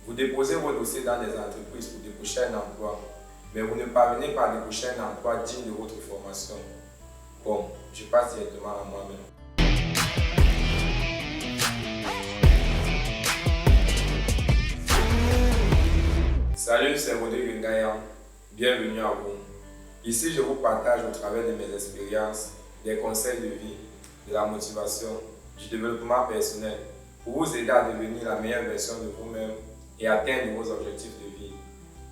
Vous déposez vos dossiers dans des entreprises pour décrocher un emploi, mais vous ne parvenez pas à décrocher un emploi digne de votre formation. Bon, je passe directement à moi-même. Salut, c'est Rodrigue Ngayan. Bienvenue à vous. Ici, je vous partage au travers de mes expériences, des conseils de vie, de la motivation, du développement personnel pour vous aider à devenir la meilleure version de vous-même et atteindre vos objectifs de vie.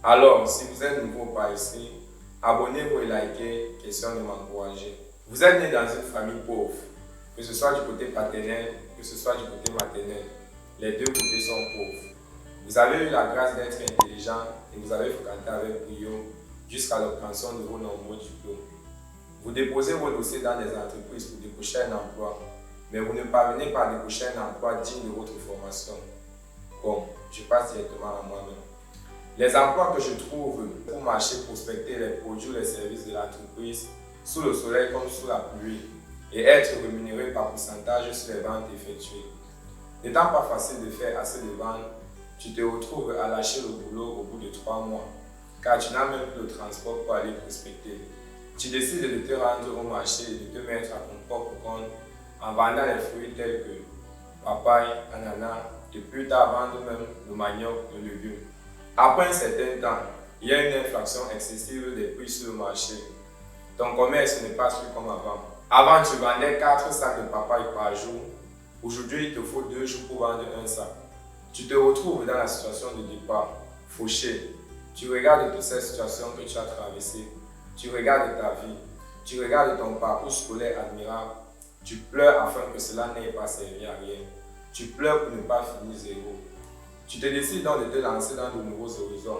Alors, si vous êtes nouveau par ici, abonnez-vous et likez, question de m'encourager. Vous êtes né dans une famille pauvre, que ce soit du côté paternel, que ce soit du côté maternel. Les deux côtés sont pauvres. Vous avez eu la grâce d'être intelligent et vous avez fréquenté avec brio jusqu'à l'obtention de vos nombreux diplômes. Vous déposez vos dossiers dans des entreprises pour décrocher un emploi, mais vous ne parvenez pas à décrocher un emploi digne de votre formation. Bon, je passe directement à moi-même. Les emplois que je trouve pour marcher, prospecter les produits ou les services de l'entreprise sous le soleil comme sous la pluie et être rémunéré par pourcentage sur les ventes effectuées. N'étant pas facile de faire assez de ventes, tu te retrouves à lâcher le boulot au bout de 3 mois, car tu n'as même plus le transport pour aller prospecter. Tu décides de te rendre au marché et de te mettre à ton propre compte en vendant les fruits tels que papaye, ananas et plus tard vendre même le manioc, le légume. Après un certain temps, il y a une inflation excessive des prix sur le marché. Ton commerce ne passe plus comme avant. Avant, tu vendais 4 sacs de papaye par jour. Aujourd'hui, il te faut 2 jours pour vendre un sac. Tu te retrouves dans la situation de départ, fauché. Tu regardes toutes ces situations que tu as traversées. Tu regardes ta vie. Tu regardes ton parcours scolaire admirable. Tu pleures afin que cela n'ait pas servi à rien. Tu pleures pour ne pas finir zéro. Tu te décides donc de te lancer dans de nouveaux horizons,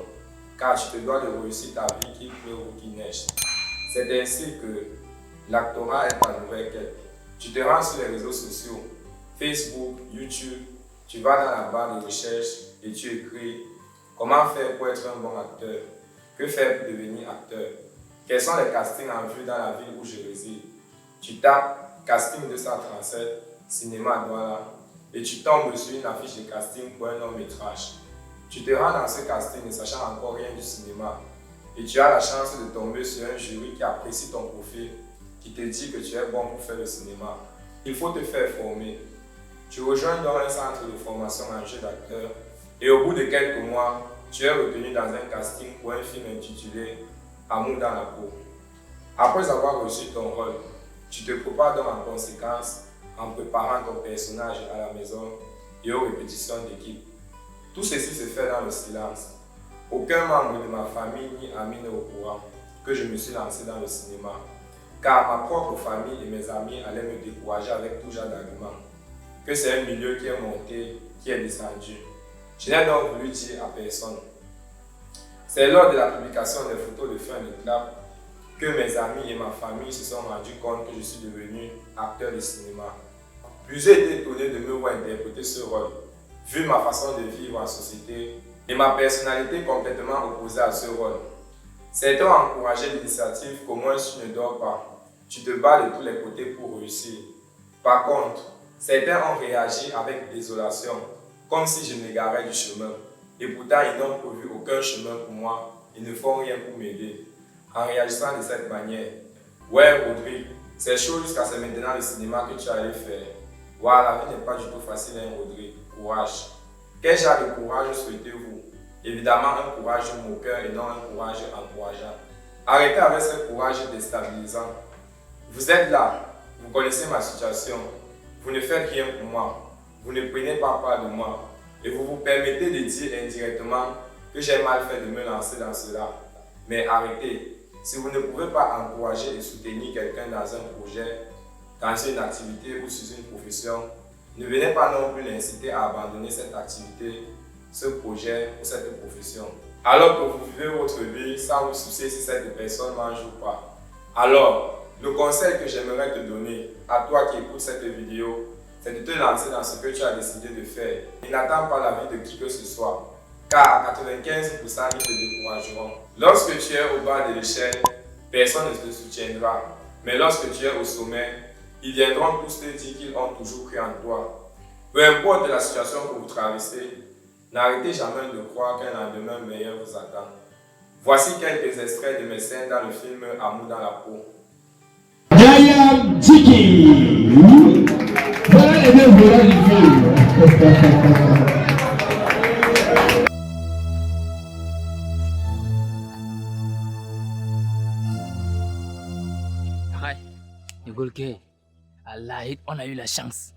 car tu te dois de réussir ta vie qu'il pleuve ou qu'il neige. C'est ainsi que l'actorat est ta nouvelle quête. Tu te rends sur les réseaux sociaux, Facebook, YouTube, tu vas dans la barre de recherche et tu écris comment faire pour être un bon acteur, que faire pour devenir acteur, quels sont les castings en vue dans la ville où je réside. Tu tapes casting 237, cinéma à Douala, et tu tombes sur une affiche de casting pour un long métrage. Tu te rends dans ce casting ne sachant encore rien du cinéma et tu as la chance de tomber sur un jury qui apprécie ton profil, qui te dit que tu es bon pour faire le cinéma. Il faut te faire former. Tu rejoins donc un centre de formation en jeu d'acteur et au bout de quelques mois, tu es retenu dans un casting pour un film intitulé Amour dans la peau. Après avoir reçu ton rôle, tu te prépares donc en conséquence en préparant ton personnage à la maison et aux répétitions d'équipe. Tout ceci se fait dans le silence. Aucun membre de ma famille ni ami n'est au courant que je me suis lancé dans le cinéma, car ma propre famille et mes amis allaient me décourager avec tout genre d'arguments, que c'est un milieu qui est monté, qui est descendu. Je n'ai donc voulu dire à personne. C'est lors de la publication des photos de fin de clap que mes amis et ma famille se sont rendus compte que je suis devenu acteur de cinéma. Plusieurs étaient étonnés de me voir interpréter ce rôle, vu ma façon de vivre en société et ma personnalité complètement opposée à ce rôle. Certains ont encouragé l'initiative qu'au moins tu ne dors pas, tu te bats de tous les côtés pour réussir. Par contre, certains ont réagi avec désolation, comme si je m'égarais du chemin, et pourtant ils n'ont prévu aucun chemin pour moi, ils ne font rien pour m'aider. En réagissant de cette manière, ouais Rodrigue, c'est chaud jusqu'à c'est maintenant le cinéma que tu allais faire. Voilà, la vie n'est pas du tout facile, hein, Rodrigue. Courage. Quel genre de courage souhaitez-vous? Évidemment, un courage moqueur et non un courage encourageant. Arrêtez avec ce courage déstabilisant. Vous êtes là, vous connaissez ma situation, vous ne faites rien pour moi, vous ne prenez pas part de moi et vous vous permettez de dire indirectement que j'ai mal fait de me lancer dans cela. Mais arrêtez, si vous ne pouvez pas encourager et soutenir quelqu'un dans un projet, dans une activité ou sur une profession, ne venez pas non plus l'inciter à abandonner cette activité, ce projet ou cette profession. Alors que vous vivez votre vie sans vous soucier si cette personne mange ou pas. Alors, le conseil que j'aimerais te donner à toi qui écoutes cette vidéo, c'est de te lancer dans ce que tu as décidé de faire. Et n'attends pas l'avis de qui que ce soit, car à 95%, ils te décourageront. Lorsque tu es au bas de l'échelle, personne ne te soutiendra. Mais lorsque tu es au sommet, ils viendront tous te dire qu'ils ont toujours cru en toi. Peu importe la situation que vous traversez, N'arrêtez jamais de croire qu'un lendemain meilleur vous attend. Voici quelques extraits de mes scènes dans le film Amour dans la peau. Yaya Tiki. Voilà les deux volants du film. Ngolke, Allah, on a eu la chance.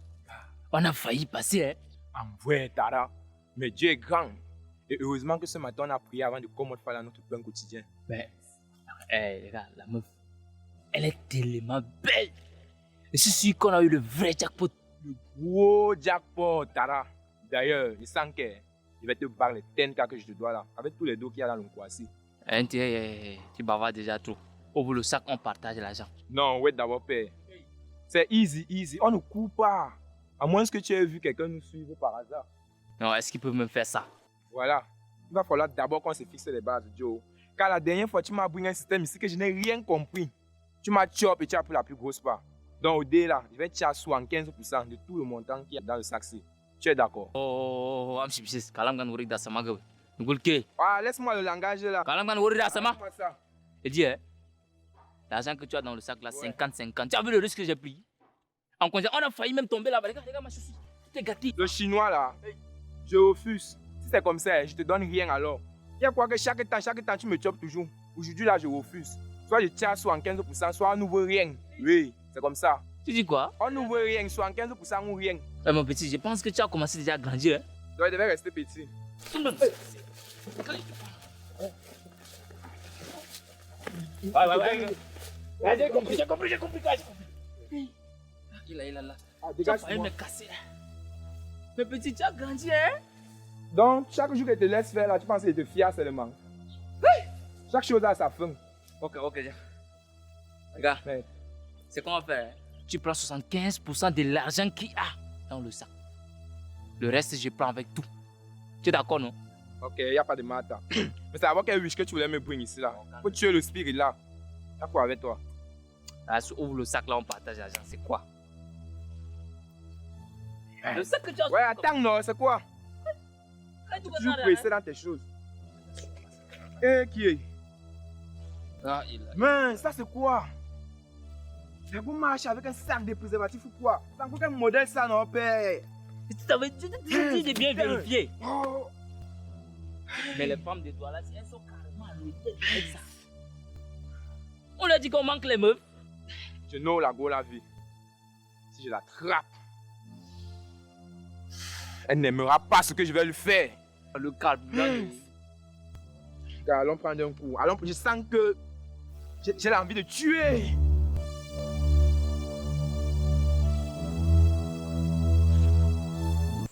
On a failli passer, hein. En vrai, Tara. Mais Dieu est grand. Et heureusement que ce matin, on a prié avant de commencer à notre pain quotidien. Mais, les gars, la meuf, elle est tellement belle. Je suis sûr qu'on a eu le vrai jackpot. Le gros jackpot, Tara. D'ailleurs, je sens que je vais te barrer les 10K que je te dois là, avec tous les dos qu'il y a dans le Kwasi. Tu bavardes déjà trop. Ouvre le sac, on partage l'argent. Non, ouais, d'abord, père. C'est easy, easy. On ne court pas. À moins que tu aies vu quelqu'un nous suivre par hasard. Non, est-ce qu'il peut me faire ça? Voilà. Il va falloir d'abord qu'on se fixe les bases, Joe. Car la dernière fois, tu m'as pris un système ici que je n'ai rien compris. Tu m'as chop et tu as pris la plus grosse part. Donc, au dé là, je vais te chercher 75% de tout le montant qui est dans le sac-ci. Tu es d'accord? Oh, I'm shit. Kalam gan wuri da sama gabe. Ngulke. Ah, laisse-moi le langage là. Kalam gan wuri da sama. Laisse-moi ça. Et dis, hein, l'argent que tu as dans le sac là, 50-50. Tu as vu le risque que j'ai pris? On a failli même tomber là-bas. Regarde ma chaussure. Tout est gâté. Le chinois là, je refuse. Si c'est comme ça, je te donne rien alors. Il y a quoi que chaque temps tu me chopes toujours. Aujourd'hui là, je refuse. Soit je tiens 75%, soit on n'ouvre rien. Oui, c'est comme ça. Tu dis quoi? On n'ouvre rien, 75% ou rien. Mon petit, je pense que tu as commencé déjà à grandir. Hein? Donc il devait rester petit. Ouais. J'ai compris. Il a là. Tu as failli me casser. Mais petit, tu as grandi, hein? Donc, chaque jour que tu te laisses faire là, tu penses qu'il te fier seulement. Chaque chose a sa fin. Ok. Regarde, c'est qu'on va faire. Tu prends 75% de l'argent qu'il y a dans le sac. Le reste, je prends avec tout. Tu es d'accord, non? Ok, il n'y a pas de matin. Mais c'est avant quel wish que tu voulais me bring ici là. Faut tuer le spirit là. Il y a quoi avec toi? Ah, si on ouvre le sac là, on partage l'argent. C'est quoi? Le sac que tu as. Ouais, attends, non, c'est quoi? Tu es toujours pressé dans tes choses. Eh, qui est? Ah, il a. Mais ça c'est quoi? C'est vous marcher avec un sac de préservatifs ou quoi? C'est encore quel modèle ça, non, père? Tu t'avais dit de bien vérifier. Oh. Mais les femmes de toi là, elles sont carrément à l'hôtel avec ça. On a dit qu'on manque les meufs. Je know la go la vie. Si je l'attrape, elle n'aimera pas ce que je vais lui faire. Le calme. Allons prendre un coup. Je sens que j'ai envie de tuer.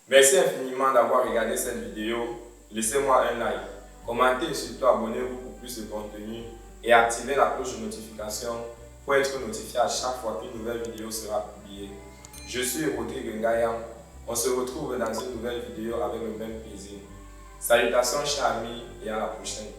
Merci infiniment d'avoir regardé cette vidéo. Laissez-moi un like, commentez et surtout abonnez-vous pour plus de contenu et activez la cloche de notification pour être notifié à chaque fois qu'une nouvelle vidéo sera publiée. Je suis Rodrigue Ngaya. On se retrouve dans une nouvelle vidéo avec le même plaisir. Salutations chers amis et à la prochaine.